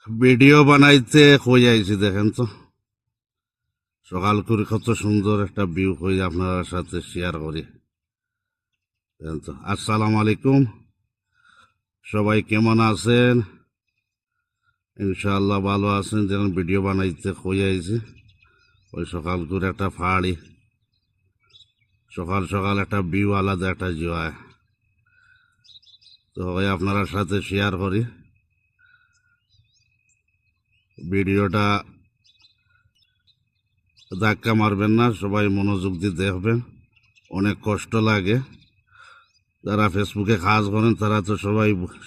Video বানাইতে কই আইছি দেখেন তো, সকাল করে কত সুন্দর একটা ভিউ হই আপনার সাথে শেয়ার করি। দেখেন তো, আসসালামু আলাইকুম, সবাই কেমন আছেন? ইনশাআল্লাহ ভালো আছেন। যেন ভিডিও বানাইতে কই আইছি, ওই সকাল করে একটা পাহাড়ি, সকাল সকাল একটা ভিউ আলাদা একটা জয়, তো ওই আপনার সাথে শেয়ার করি। ভিডিওটা ধাক্কা মারবেন না, সবাই মনোযোগ দিয়ে দেখবেন, অনেক কষ্ট লাগে। যারা ফেসবুকে কাজ করেন তারা তো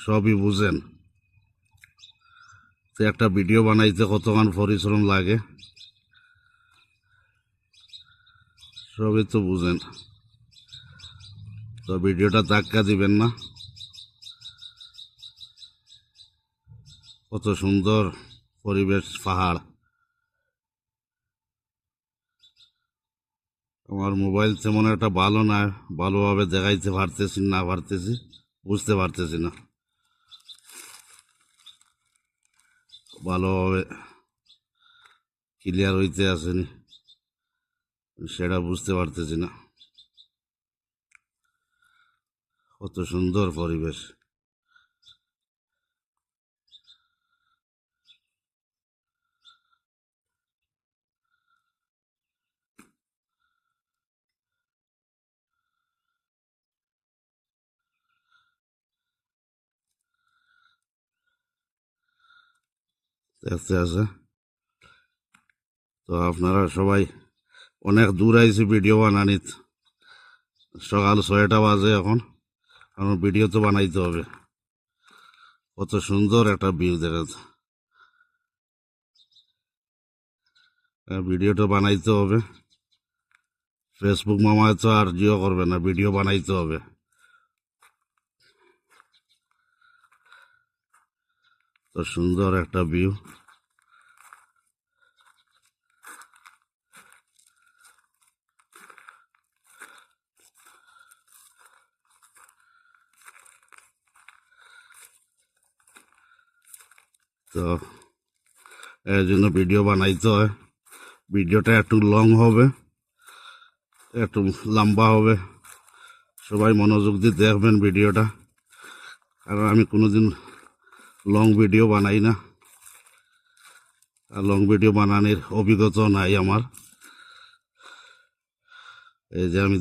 সবই বুঝেন, তো একটা ভিডিও বানাইতে কতক্ষণ পরিশ্রম লাগে সবই তো বুঝেন। তো ভিডিওটা ধাক্কা দিবেন না, কত সুন্দর পরিবেশ, পাহাড়। আমার মোবাইল তেমন একটা ভালো না, ভালোভাবে দেখাইতে পারতেছি না, বুঝতে পারতেছি না ভালোভাবে ক্লিয়ার হইতে আসেনি, সেটা বুঝতে পারতেছি না। কত সুন্দর পরিবেশ। দেখতে আছে তো আপনারা সবাই, অনেক দূর আইছি ভিডিও বানানিত, সকাল 6টা বাজে এখন ভিডিও তো বানাইতে হবে। কত সুন্দর একটা ভিউ দেখা যায়, ভিডিওটা বানাইতে হবে। ফেসবুক মামায় তো আর জিও করবে না, ভিডিও বানাইতে হবে। তো সুন্দর একটা ভিউ। তো এর জন্য ভিডিও বানাইতে হয়, ভিডিওটা একটু লং হবে, একটু লম্বা হবে। সবাই মনোযোগ দিয়ে দেখবেন ভিডিওটা, কারণ আমি কোনোদিন লং ভিডিও বানাই না, আর লং ভিডিও বানানোর অভিজ্ঞতা নাই আমার। এই যে আমি